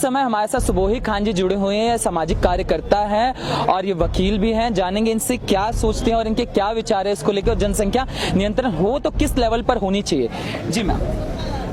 समय हमारे साथ सुबोही खान जी जुड़े हुए हैं, सामाजिक कार्यकर्ता हैं और ये वकील भी हैं। जानेंगे इनसे क्या सोचते हैं और इनके क्या विचार है इसको लेकर। जनसंख्या नियंत्रण हो तो किस लेवल पर होनी चाहिए। जी मैम,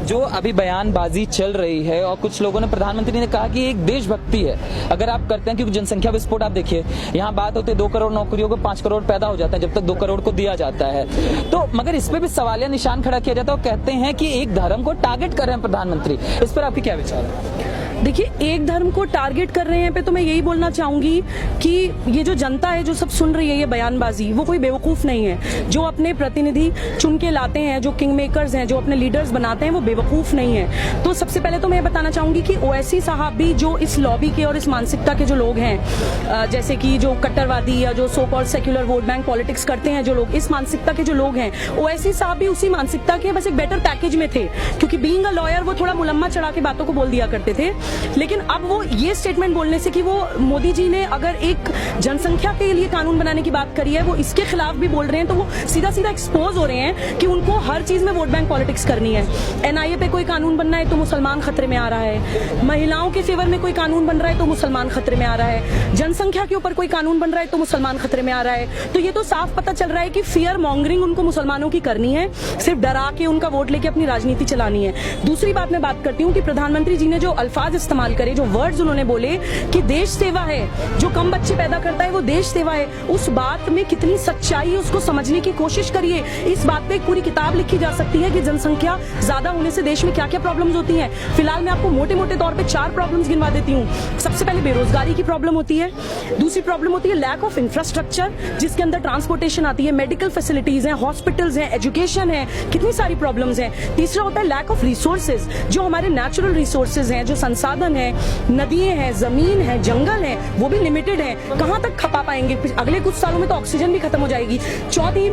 जो अभी बयानबाजी चल रही है और कुछ लोगों ने, प्रधानमंत्री ने कहा कि एक देशभक्ति है अगर आप करते हैं, क्योंकि जनसंख्या विस्फोट आप देखिए, यहाँ बात होती है 2 करोड़ नौकरियों को 5 करोड़ पैदा हो जाता है जब तक 2 करोड़ को दिया जाता है। तो मगर इस पे भी सवालिया निशान खड़ा किया जाता है और कहते हैं कि एक धर्म को टारगेट कर रहे हैं प्रधानमंत्री। इस पर आपके क्या विचार है? देखिए, एक धर्म को टारगेट कर रहे हैं पे तो मैं यही बोलना चाहूंगी कि ये जो जनता है जो सब सुन रही है ये बयानबाजी, वो कोई बेवकूफ नहीं है। जो अपने प्रतिनिधि चुन के लाते हैं, जो किंग मेकर्स हैं, जो अपने लीडर्स बनाते हैं, वो बेवकूफ नहीं है। तो सबसे पहले तो मैं बताना चाहूंगी कि ओवैसी साहब भी जो इस लॉबी के और इस मानसिकता के जो लोग हैं, जैसे कि जो कट्टरवादी या जो so called secular vote bank politics करते हैं जो लोग, इस मानसिकता के जो लोग हैं, ओवैसी साहब भी उसी मानसिकता के बस एक बेटर पैकेज में थे। क्योंकि बीइंग अ लॉयर वो थोड़ा मुलम्मा चढ़ा के बातों को बोल दिया करते थे, लेकिन अब वो ये स्टेटमेंट बोलने से कि वो मोदी जी ने अगर एक जनसंख्या के लिए कानून बनाने की बात करी है, वो इसके खिलाफ भी बोल रहे हैं, तो वो सीधा सीधा एक्सपोज हो रहे हैं कि उनको हर चीज में वोट बैंक पॉलिटिक्स करनी है। एनआईए पे कोई कानून बनना है तो मुसलमान खतरे में आ रहा है, महिलाओं के फेवर में कोई कानून बन रहा है तो मुसलमान खतरे में आ रहा है, जनसंख्या के ऊपर कोई कानून बन रहा है तो मुसलमान खतरे में आ रहा है। तो ये तो साफ पता चल रहा है कि फियर मॉन्गरिंग उनको मुसलमानों की करनी है, सिर्फ डरा के उनका वोट लेके अपनी राजनीति चलानी है। दूसरी बात मैं बात करती हूँ कि प्रधानमंत्री जी ने जो अल्फाज इस्तेमाल करे, जो वर्ड्स उन्होंने बोले कि देश सेवा है, जो कम बच्चे पैदा करता है वो देश सेवा है, उस बात में कितनी सच्चाई है उसको समझने की कोशिश करिए। इस बात पे एक पूरी किताब लिखी जा सकती है कि जनसंख्या ज्यादा होने से देश में क्या क्या प्रॉब्लम्स होती हैं। फिलहाल मैं आपको मोटे मोटे तौर पे 4 प्रॉब्लम्स गिनवा देती हूँ। सबसे पहले बेरोजगारी की प्रॉब्लम होती है, दूसरी प्रॉब्लम होती है लैक ऑफ इंफ्रास्ट्रक्चर, जिसके अंदर ट्रांसपोर्टेशन आती है, मेडिकल फैसिलिटीज है, हॉस्पिटल्स है, एजुकेशन है, कितनी सारी प्रॉब्लम्स हैं। तीसरा होता है लैक ऑफ रिसोर्सेज, जो हमारे नेचुरल रिसोर्सेज हैं, जो संसाधन है, नदियां हैं, जमीन है, जंगल है, वो भी लिमिटेड है, कहां तक खपा पाएंगे? अगले कुछ सालों में तो ऑक्सीजन भी खत्म हो जाएगी। चौथी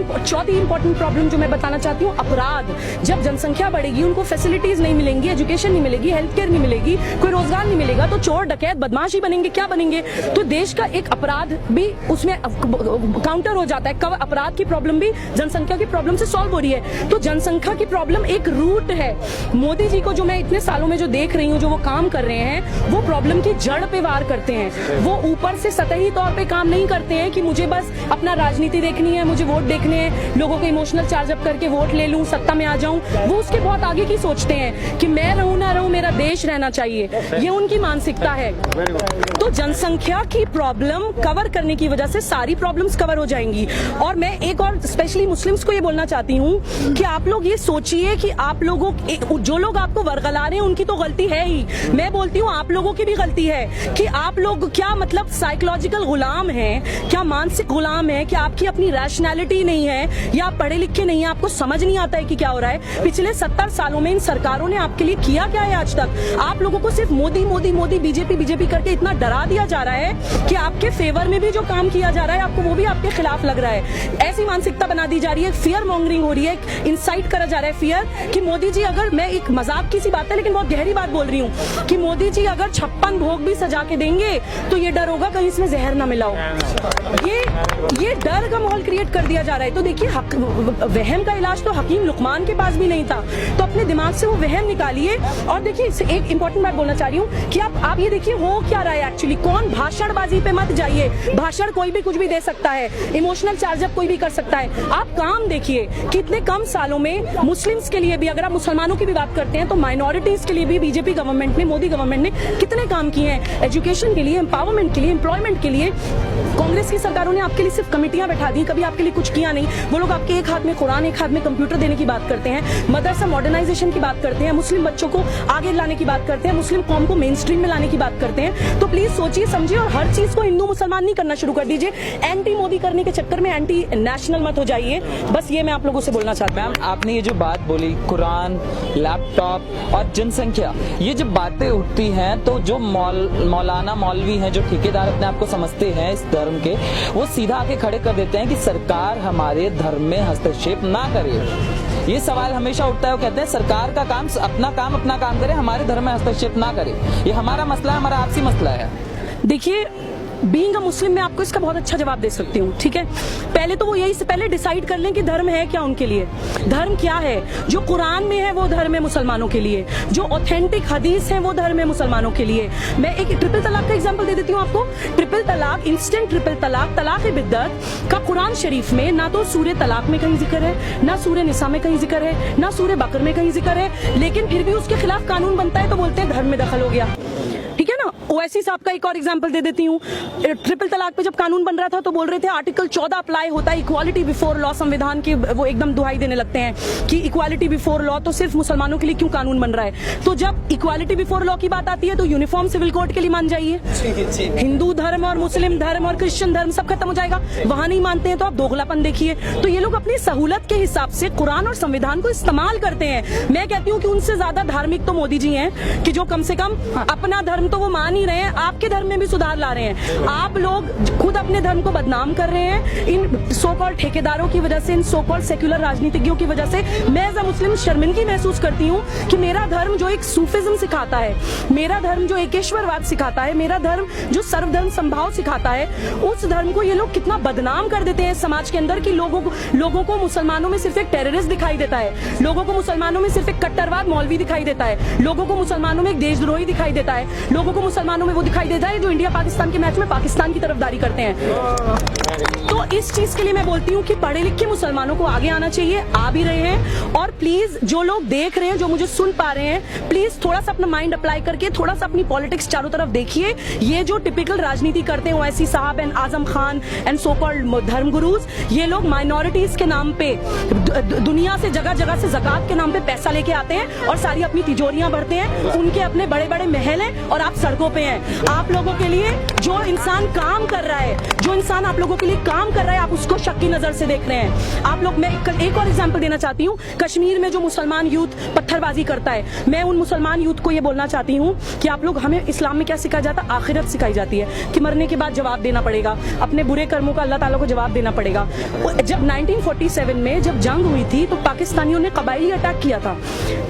इंपॉर्टेंट प्रॉब्लम जो मैं बताना चाहती हूँ, अपराध। जब जनसंख्या बढ़ेगी, उनको फैसिलिटीज नहीं मिलेंगी, एजुकेशन नहीं मिलेगी, हेल्थ केयर नहीं मिलेगी, कोई रोजगार नहीं मिलेगा, तो चोर डकैत बदमाश ही बनेंगे, क्या बनेंगे? तो देश का एक अपराध भी उसमें काउंटर हो जाता है। अपराध की प्रॉब्लम भी जनसंख्या की प्रॉब्लम से सॉल्व हो रही है। तो जनसंख्या की प्रॉब्लम एक रूट है। मोदी जी को जो मैं इतने सालों में जो देख रही हूँ, जो वो काम कर रहे हैं, वो प्रॉब्लम की जड़ पे वार करते हैं। वो ऊपर से सतही तौर पे काम नहीं करते हैं कि मुझे बस अपना राजनीति देखनी है, मुझे वोट देखने हैं, लोगों को इमोशनल चार्ज अप करके वोट ले लूं, सत्ता में आ जाऊं। वो उसके बहुत आगे की सोचते हैं कि मैं रहूं ना रहूं, मेरा देश रहना चाहिए। ये उनकी मानसिकता है। तो जनसंख्या की प्रॉब्लम कवर करने की वजह से सारी प्रॉब्लम्स कवर हो जाएंगी। और मैं एक और स्पेशली मुस्लिम्स को ये बोलना चाहती हूँ कि आप लोग ये सोचिए कि आप लोगों, जो लोग आपको वर्गला रहे हैं उनकी तो गलती है ही, मैं बोलती हूँ आप लोगों की भी गलती है कि आप लोग क्या मतलब साइकोलॉजिकल गुलाम हैं, क्या मानसिक गुलाम है, क्या आपकी अपनी रैशनैलिटी नहीं है, या आप पढ़े लिखे नहीं है, आपको समझ नहीं आता है कि क्या हो रहा है। पिछले 70 सालों में इन सरकारों ने आपके लिए किया क्या है आज तक? आप लोगों को सिर्फ मोदी मोदी मोदी, बीजेपी बीजेपी करके इतना डरा दिया जा रहा है कि आपके फेवर में भी जो काम किया जा रहा है आपको वो भी आपके खिलाफ लग रहा है। ऐसी मानसिकता बना दी जा रही है, फियर मॉन्गरिंग हो रही है, इंसाइट करा जा रहा है फियर कि मोदी जी, अगर मैं एक मजाक की सी बात है लेकिन बहुत गहरी बात बोल रही हूँ, कि मोदी जी अगर 56 भोग भी सजा के देंगे तो ये डर होगा कहीं इसमें जहर ना मिला हो। ये डर का माहौल क्रिएट कर दिया जा रहा है। तो देखिए, वहम का इलाज तो हकीम लुकमान के पास भी नहीं था, तो अपने दिमाग से वो वहम निकालिए। और देखिए, एक इंपॉर्टेंट बात बोलना चाह रही हूँ कि आप ये देखिए हो क्या रहा है एक्चुअली। कौन, भाषणबाजी पे मत जाइए, भाषण कोई भी कुछ भी दे सकता है, इमोशनल चार्जअप कोई भी कर सकता है। आप काम देखिए, कितने कम सालों में मुस्लिम्स के लिए भी, अगर आप मुसलमानों की भी बात करते हैं तो माइनॉरिटीज के लिए भी बीजेपी गवर्नमेंट ने, मोदी गवर्नमेंट ने कितने काम किए हैं, एजुकेशन के लिए, एम्पावरमेंट के लिए, एम्प्लॉयमेंट के लिए। कांग्रेस की सरकारों ने आपके लिए सिर्फ कमिटियां बैठा दी, कभी आपके लिए कुछ किया नहीं। वो लोग आपके एक हाथ में कुरान, एक हाथ में कंप्यूटर देने की बात करते हैं, मदरसा मॉडर्नाइजेशन की बात करते हैं, मुस्लिम बच्चों को आगे लाने की बात करते हैं, मुस्लिम कौम को मेन स्ट्रीम में लाने की बात करते हैं। तो प्लीज सोचिए समझिए और हर चीज को हिंदू मुसलमान नहीं करना शुरू कर दीजिए। एंटी मोदी करने के चक्कर में एंटी नेशनल मत हो जाइए। बस ये मैं आप लोगों से बोलना चाहता हूँ। मैम, आपने ये जो बात बोली, कुरान, लैपटॉप और जनसंख्या, ये जब बातें उठती हैं तो जो मौलाना मौलवी हैं, जो ठेकेदार अपने आप को समझते हैं इस धर्म के, वो सीधा आके खड़े कर देते हैं कि सरकार हमारे धर्म में हस्तक्षेप ना करे। ये सवाल हमेशा उठता है। वो कहते हैं सरकार का काम अपना काम करे, हमारे धर्म में हस्तक्षेप ना करे। ये हमारा मसला है, हमारा आपसी मसला है। देखिए, बीइंग अ मुस्लिम मैं आपको इसका बहुत अच्छा जवाब दे सकती हूँ, ठीक है। पहले तो वो यही से पहले डिसाइड कर लें कि धर्म है क्या उनके लिए, धर्म क्या है। जो कुरान में है वो धर्म है मुसलमानों के लिए, जो ऑथेंटिक हदीस है वो धर्म है मुसलमानों के लिए। मैं एक ट्रिपल तलाक का एग्जांपल दे देती हूँ आपको। ट्रिपल तलाक, इंस्टेंट ट्रिपल तलाक, तलाक बिद्दत का कुरान शरीफ में ना तो सूरह तलाक में कहीं जिक्र है, ना सूरह निसा में कहीं जिक्र है, ना सूरह बकर में कहीं जिक्र है, लेकिन फिर भी उसके खिलाफ कानून बनता है तो बोलते हैं धर्म में दखल हो गया, ठीक है ना। ओवैसी साहब का एक और एग्जांपल दे देती हूँ। ट्रिपल तलाक पे जब कानून बन रहा था तो बोल रहे थे आर्टिकल 14 अप्लाई होता है, इक्वालिटी बिफोर लॉ, संविधान की वो एकदम दुहाई देने लगते हैं कि इक्वालिटी बिफोर लॉ तो सिर्फ मुसलमानों के लिए क्यों कानून बन रहा है। तो जब इक्वालिटी बिफोर लॉ की बात आती है तो यूनिफॉर्म सिविल कोड के लिए मान जाइए, हिंदू धर्म और मुस्लिम धर्म और क्रिश्चियन धर्म सब खत्म हो जाएगा। वहां नहीं मानते हैं तो आप दोगलापन देखिए। तो ये लोग अपनी सहूलत के हिसाब से कुरान और संविधान को इस्तेमाल करते हैं। मैं कहती हूँ कि उनसे ज्यादा धार्मिक तो मोदी जी हैं कि जो कम से कम अपना धर्म तो वो मान ही रहे हैं, आपके धर्म में भी सुधार ला रहे हैं। आप लोग खुद अपने धर्म को बदनाम कर रहे हैं इन सो कॉल्ड ठेकेदारों की वजह से, इन सो कॉल्ड सेक्युलर राजनीतिज्ञों की वजह से। मैं एज अ मुस्लिम शर्मिंदगी महसूस करती हूँ कि मेरा धर्म जो एक सूफिज्म सिखाता है, मेरा धर्म जो एकेश्वरवाद सिखाता है, मेरा धर्म जो सर्वधर्म संभाव सिखाता है, उस धर्म को ये लोग कितना बदनाम कर देते हैं समाज के अंदर कि लोगों को मुसलमानों में सिर्फ एक टेररिस्ट दिखाई देता है, लोगों को मुसलमानों में सिर्फ एक कट्टरवाद मौलवी दिखाई देता है, लोगों को मुसलमानों में एक देशद्रोही दिखाई देता है, लोगों को मुसलमानों में वो दिखाई देता है जो इंडिया पाकिस्तान के मैच में पाकिस्तान की तरफदारी करते हैं। तो इस चीज के लिए मैं बोलती हूँ कि पढ़े लिखे मुसलमानों को आगे आना चाहिए, आ भी रहे हैं। और प्लीज जो लोग देख रहे हैं, जो मुझे सुन पा रहे हैं, प्लीज थोड़ा सा अपना माइंड अप्लाई करके थोड़ा सा अपनी पॉलिटिक्स चारों तरफ देखिए। ये जो टिपिकल राजनीति करते हैं ओवैसी साहब and Azam Khan and so called धर्म गुरुज, ये लोग माइनॉरिटीज के नाम पे दुनिया से जगह जगह से ज़कात के नाम पे पैसा लेके आते हैं और सारी अपनी तिजोरियां भरते हैं। उनके अपने बड़े बड़े महल हैं और आप सड़कों पे हैं। आप लोगों के लिए जो इंसान काम कर रहा है, जो इंसान आप लोगों के लिए काम कर रहा है, आप उसको शक की नजर से देख रहे हैं। आप लोग, मैं एक और एग्जांपल देना चाहती हूँ। कश्मीर में जो मुसलमान यूथ पत्थरबाजी करता है, मैं उन मुसलमान यूथ को ये बोलना चाहती हूँ कि आप लोग, हमें इस्लाम में क्या सिखाया जाता है? आखिरत सिखाई जाती है कि मरने के बाद जवाब देना पड़ेगा, अपने बुरे कर्मों का अल्लाह ताला को जवाब देना पड़ेगा। जब 1947 में जब जंग हुई थी तो पाकिस्तानियों ने कबायली अटैक किया था,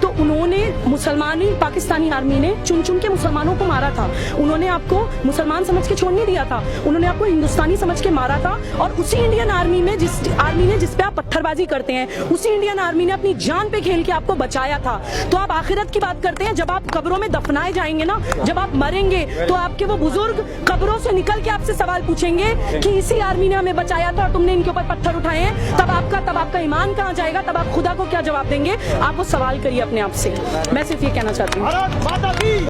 तो उन्होंने मुसलमानी पाकिस्तानी आर्मी ने चुन चुन के मुसलमानों को मारा था। उन्होंने आपको मुसलमान समझ के छोड़ नहीं दिया था, उन्होंने आपको हिंदुस्तानी समझ के मारा था। और उसी इंडियन आर्मी में जिस पे आप पत्थरबाजी करते हैं, उसी इंडियन आर्मी ने अपनी जान पे खेल के आपको बचाया था। तो आप आखिरत की बात करते हैं, जब आप कब्रों में दफनाए जाएंगे ना, जब आप मरेंगे तो आपके वो बुजुर्ग कब्रों से निकल के आपसे सवाल पूछेंगे कि इसी आर्मी ने हमें बचाया था और तुमने इनके ऊपर पत्थर उठाए हैं। तब आपका ईमान कहाँ जाएगा? तब आप खुदा को क्या जवाब देंगे? आप वो सवाल करिए अपने आप से। मैं सिर्फ ये कहना चाहती हूँ।